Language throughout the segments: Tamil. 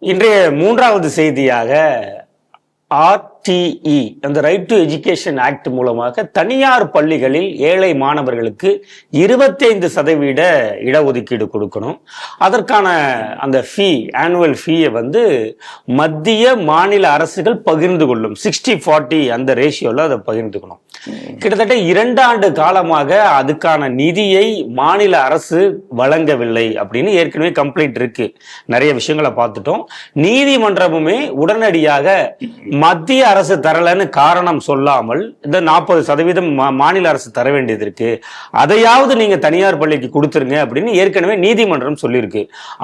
இன்றைய மூன்றாவது செய்தியாக RTE அந்த ரைட் டு எஜுகேஷன் ஆக்ட் மூலமாக தனியார் பள்ளிகளில் ஏழை மாணவர்களுக்கு 25% இடஒதுக்கீடு கொடுக்கணும். அதற்கான அந்த ஆனுவல் ஃபீயை மத்திய மாநில அரசுகள் பகிர்ந்து கொள்ளும். 60-40 அந்த ரேஷியோல அதை பகிர்ந்துக்கணும். கிட்டத்தட்ட 2 ஆண்டு காலமாக அதுக்கான நிதியை மாநில அரசு வழங்கவில்லை அப்படின்னு ஏற்கனவே கம்ப்ளைண்ட் இருக்கு. நிறைய விஷயங்களை பார்த்துட்டோம். நீதிமன்றமுமே உடனடியாக மத்திய அரசு தரலன்னு காரணம் சொல்லாமல் இந்த 40% மாநில அரசு தர வேண்டியது இருக்கு, அதையாவது நீங்க தனியார் பள்ளிக்கு கொடுத்துருங்க அப்படின்னு ஏற்கனவே நீதிமன்றம் சொல்லியிருக்கு.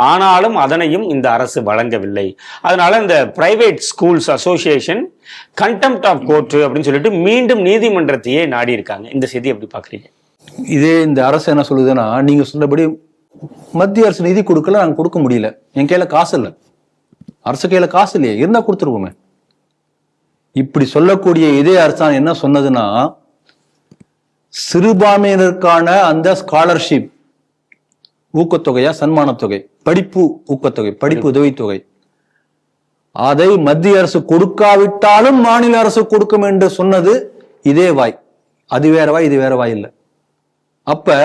ஆனாலும் அதனையும் இந்த அரசு வழங்கவில்லை. அதனால இந்த private schools association contempt of court அப்படின்னு சொல்லிட்டு மீண்டும் நீதிமன்றத்தையே நாடி இருக்காங்க. இந்த செய்தி எப்படி பாக்குறீங்க? இதே இந்த அரசு என்ன சொல்லுதுன்னா, நீங்க சொன்னபடி மத்திய அரசு நிதி கொடுக்கல, நாங்க கொடுக்க முடியல, என் கையில காசு இல்லை, அரசு கையில காசு இல்லையே, இருந்தா கொடுத்துருவோமே. இப்படி சொல்லக்கூடிய இதே அரசாங்கம் என்ன சொன்னதுன்னா, சிறுபான்மையினருக்கான அந்த ஸ்காலர்ஷிப் ஊக்கத்தொகையா சன்மான தொகை, படிப்பு ஊக்கத்தொகை, படிப்பு உதவித்தொகை, அதை மத்திய அரசு கொடுக்காவிட்டாலும் மாநில அரசு கொடுக்கும் என்று சொன்னது இதே வாய். அது வேற வாய், இது வேற வாய் இல்லை. அப்ப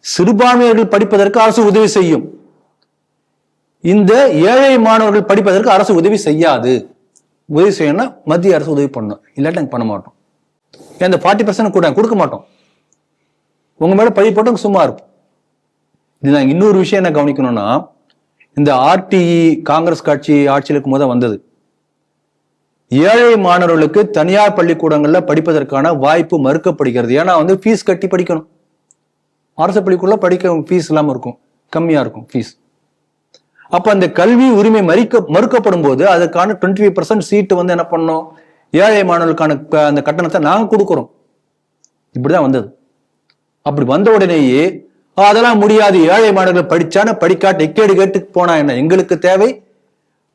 சிறுபான்மையர்கள் படிப்பதற்கு அரசு உதவி செய்யும், இந்த ஏழை மாணவர்கள் படிப்பதற்கு அரசு உதவி செய்யாது. உதவி செய்யணும்னா மத்திய அரசு உதவி பண்ணணும், இல்லாட்டி நாங்கள் பண்ண மாட்டோம். இந்த 40% கூட கொடுக்க மாட்டோம், உங்க மேல பழி போட்டு சும்மா இருப்போம். இது நாங்கள் இன்னொரு விஷயம் என்ன கவனிக்கணும்னா, இந்த RTE காங்கிரஸ் கட்சி ஆட்சியில் இருக்கும் போது வந்தது. ஏழை மாணவர்களுக்கு தனியார் பள்ளிக்கூடங்கள்ல படிப்பதற்கான வாய்ப்பு மறுக்கப்படுகிறது. ஏன்னா ஃபீஸ் கட்டி படிக்கணும். அரசு பள்ளிக்குள்ள படிக்க ஃபீஸ் இல்லாம இருக்கும், கம்மியா இருக்கும் ஃபீஸ். அப்ப அந்த கல்வி உரிமை மறுக்கப்படும் போது அதுக்கான 25% சீட்டு என்ன பண்ணோம், ஏழை மாணவர்களுக்கான அந்த கட்டணத்தை நாங்க கொடுக்கிறோம். இப்படிதான் வந்தது. அப்படி வந்த உடனேயே அதெல்லாம் முடியாது, ஏழை மாணவர்கள் படிச்சான படிக்காட்டு எக்கேடு கேட்டு போனா என்ன, எங்களுக்கு தேவை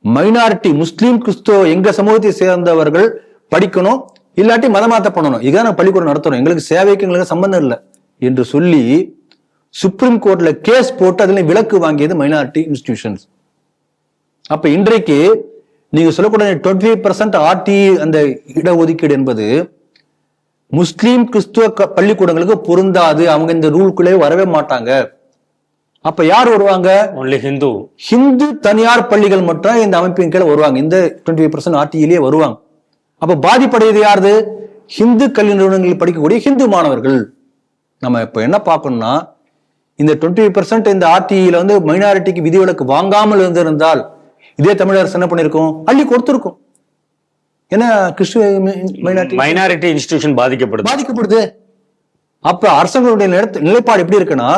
மைனாரிட்டி முஸ்லீம் கிறிஸ்துவ எங்க சமூகத்தை சேர்ந்தவர்கள் படிக்கணும், இல்லாட்டி மதமாத்த பண்ணணும், இதான் பள்ளிக்கூடம் நடத்துறோம், எங்களுக்கு சேவைக்கு எங்களுக்கு சம்பந்தம் இல்லை என்று சொல்லி சுப்ரீம் கோர்ட்ல கேஸ் போட்டு அதுல விலக்கு வாங்கியது மைனாரிட்டி இன்ஸ்டிடியூஷன்ஸ். அப்ப இன்றைக்கு நீங்க சொல்லக்கூடிய 25% RTE அந்த இடஒதுக்கீடு என்பது முஸ்லீம் கிறிஸ்துவ பள்ளிக்கூடங்களுக்கு பொருந்தாது, அவங்க இந்த ரூல்குள்ளே வரவே மாட்டாங்க. அப்ப யார் வருவாங்க? ஹிந்து தனியார் பள்ளிகள் மட்டும் இந்த அமைப்பின் கீழே வருவாங்க, இந்த 25% RTEலயே வருவாங்க. அப்ப பாதிப்படையது யாரு? ஹிந்து கல்வி நிறுவனங்களில் படிக்கக்கூடிய ஹிந்து மாணவர்கள். நம்ம இப்ப என்ன பார்க்கணும்னா, இந்த 20% இந்த RTEல மைனாரிட்டிக்கு விதிவிலக்கு வாங்காமல் இருந்திருந்தால் இதே தமிழக அரசு என்ன பண்ணிருக்கும், அள்ளி கொடுத்திருக்கும். ஏன்னா கிறிஸ்துவ மைனாரிட்டி இன்ஸ்டிடியூஷன் பாதிக்கப்படுது. அப்ப அரசாங்களுடைய நிலைப்பாடு எப்படி இருக்குன்னா,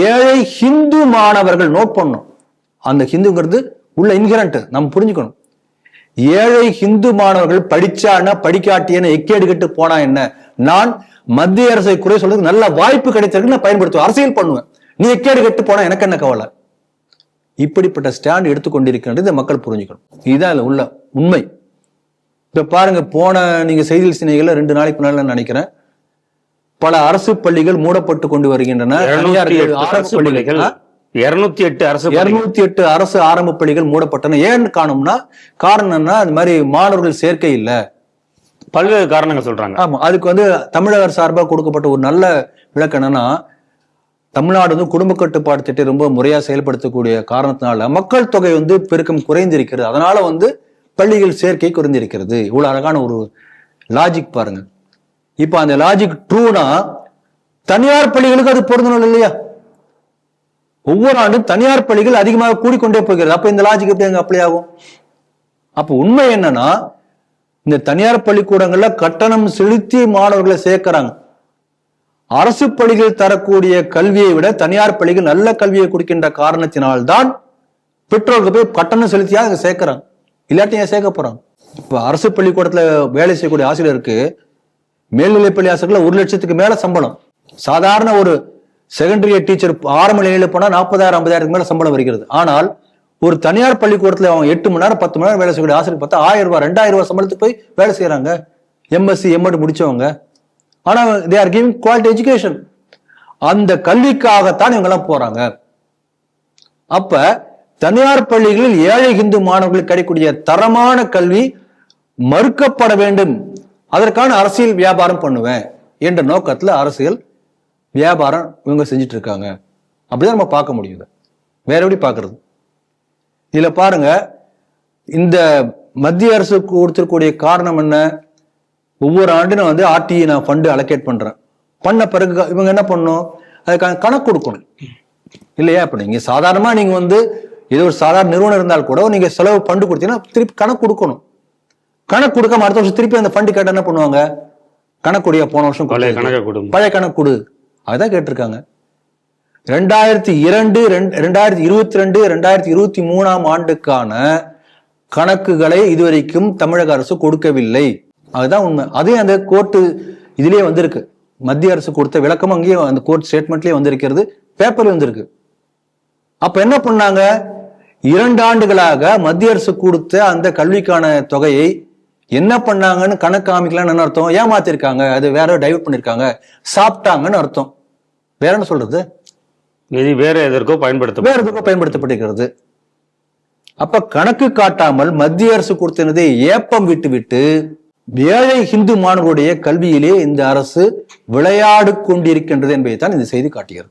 ஏழை ஹிந்து மாணவர்கள் நோட் பண்ணும், அந்த ஹிந்துங்கிறது உள்ள இன்ஹரண்ட் நம்ம புரிஞ்சுக்கணும். ஏழை ஹிந்து மாணவர்கள் படிச்சானா படிக்காட்டியான எக்கேடு கட்டு போனா என்ன, நான் மத்திய அரசை குறை சொல்றதுக்கு நல்ல வாய்ப்பு கிடைத்திருக்கு, நான் பயன்படுத்துவேன், அரசியல் பண்ணுவேன், நீ எக்கேடு கட்டு போனா எனக்கு என்ன கவலை. இப்படிப்பட்ட ஸ்டாண்ட் எடுத்துக்கொண்டிருக்கின்றது மக்கள் புரிஞ்சுக்கணும். இதுதான் உள்ள உண்மை. இப்ப பாருங்க, நீங்க செய்தியில் சினைகள்ல 2 நாளைக்கு முன்னால நினைக்கிறேன், பல அரசு பள்ளிகள் மூடப்பட்டு கொண்டு வருகின்றன. 208 அரசு ஆரம்ப பள்ளிகள் மூடப்பட்டன. ஏன்னு காரணம்னா அது மாதிரி மாணவர்கள் சேர்க்கை இல்ல, பல்வேறு காரணங்கள் சொல்றாங்க. ஆமா, அதுக்கு தமிழக அரசு சார்பாக கொடுக்கப்பட்ட ஒரு நல்ல விளக்கம் என்னன்னா, தமிழ்நாடு குடும்ப கட்டுப்பாடு திட்டம் ரொம்ப முறையா செயல்படுத்தக்கூடிய காரணத்தினால மக்கள் தொகை பெருக்கம் குறைந்திருக்கிறது, அதனால பள்ளிகள் சேர்க்கை குறைந்திருக்கிறது. இவ்வளவு அழகான ஒரு லாஜிக் பாருங்க. இப்ப அந்த லாஜிக் ட்ரூனா தனியார் பள்ளிகளுக்கு அது பொருந்தணும் இல்லையா? ஒவ்வொரு ஆண்டும் தனியார் பள்ளிகள் அதிகமாக கூடிக்கொண்டே போகிறது. அப்ப இந்த லாஜிக் எப்படி அங்க அப்ளை ஆகும்? அப்ப உண்மை என்னன்னா, இந்த தனியார் பள்ளிக்கூடங்கள்ல கட்டணம் செலுத்தி மாணவர்களை சேர்க்கிறாங்க. அரசு பள்ளிகள் தரக்கூடிய கல்வியை விட தனியார் பள்ளிகள் நல்ல கல்வியை கொடுக்கின்ற காரணத்தினால்தான் பெற்றோருக்கு போய் கட்டணம் செலுத்தியா அங்க சேர்க்கிறாங்க, இல்லாட்டி ஏன் சேர்க்க போறாங்க. இப்ப அரசு பள்ளிக்கூடத்துல வேலை செய்யக்கூடிய ஆசிரியருக்கு மேல்நிலைப்பள்ளி ஆசிரியர்கள் 1 லட்சத்துக்கு மேல சம்பளம். சாதாரண ஒரு செகண்டரி டீச்சர் ஆரம்ப நிலையில போனா 40,000 50,000 மேல சம்பளம் வருகிறது. ஆனால் ஒரு தனியார் பள்ளிக்கூடத்துல அவங்க 8 மணி நேரம் 10 மணி நேரம் வேலை செய்யக்கூடிய ஆசிரியர் பார்த்தா 1000 ரூபாய் 2000 ரூபாய் சம்பளத்துக்கு போய் வேலை செய்யறாங்க, MSc MD முடிச்சவங்க. ஆனா they are giving quality education. அந்த கல்விக்காகத்தான் இவங்க எல்லாம் போறாங்க. அப்ப தனியார் பள்ளிகளில் ஏழை இந்து மாணவர்களுக்கு கிடைக்கக்கூடிய தரமான கல்வி மறுக்கப்பட வேண்டும், அதற்கான அரசியல் வியாபாரம் பண்ணுவேன் என்ற நோக்கத்துல அரசியல் வியாபாரம் இவங்க செஞ்சுட்டு இருக்காங்க. அப்படிதான் நம்ம பார்க்க முடியுது. வேற எப்படி பார்க்கறது? இதுல பாருங்க, இந்த மத்திய அரசு கொடுத்திருக்கக்கூடிய காரணம் என்ன? ஒவ்வொரு ஆண்டும் நான் வந்து ஆர்டிஐ நான் ஃபண்டு அலோகேட் பண்றேன். பண்ண பிறகு இவங்க என்ன பண்ணணும்? அதுக்கான கணக்கு கொடுக்கணும் இல்லையா? இப்ப நீங்க சாதாரணமா நீங்க வந்து ஏதோ ஒரு சாதாரண நிறுவனம் இருந்தால் கூட நீங்க செலவு ஃபண்டு கொடுத்தீங்கன்னா திருப்பி கணக்கு கொடுக்கணும். கணக்கு கொடுக்காம அடுத்த வருஷம் திருப்பி அந்த ஃபண்டு கேட்டா என்ன பண்ணுவாங்க? கணக்குடைய போன வருஷம் பழைய கணக்கு கொடு, அதுதான் கேட்டிருக்காங்க. 2002, 2022, 2023 ஆண்டுக்கான கணக்குகளை இதுவரைக்கும் தமிழக அரசு கொடுக்கவில்லை. அதுதான் உண்மை. அதே அந்த கோர்ட்டு இதுலயே வந்திருக்கு, மத்திய அரசு கொடுத்த விளக்கம் அங்கேயே அந்த கோர்ட் ஸ்டேட்மெண்ட்லயே வந்திருக்கிறது, பேப்பர்ல வந்திருக்கு. அப்ப என்ன பண்ணாங்க? 2 ஆண்டுகளாக மத்திய அரசு கொடுத்த அந்த கல்விக்கான தொகையை என்ன பண்ணாங்கன்னு கணக்கு காமிக்கலாம்னு அர்த்தம். ஏமாத்திருக்காங்க, அது வேற டைவர்ட் பண்ணிருக்காங்க, சாப்பிட்டாங்கன்னு அர்த்தம். வேற என்ன சொல்றது? வேற எதற்கோ பயன்படுத்தப்பட்டிருக்கிறது. அப்ப கணக்கு காட்டாமல் மத்திய அரசு கொடுத்ததை ஏப்பம் விட்டு ஏழை இந்து மாணவர்களுடைய கல்வியிலே இந்த அரசு விளையாடு கொண்டிருக்கின்றது என்பதை தான் இந்த செய்தி காட்டுகிறது.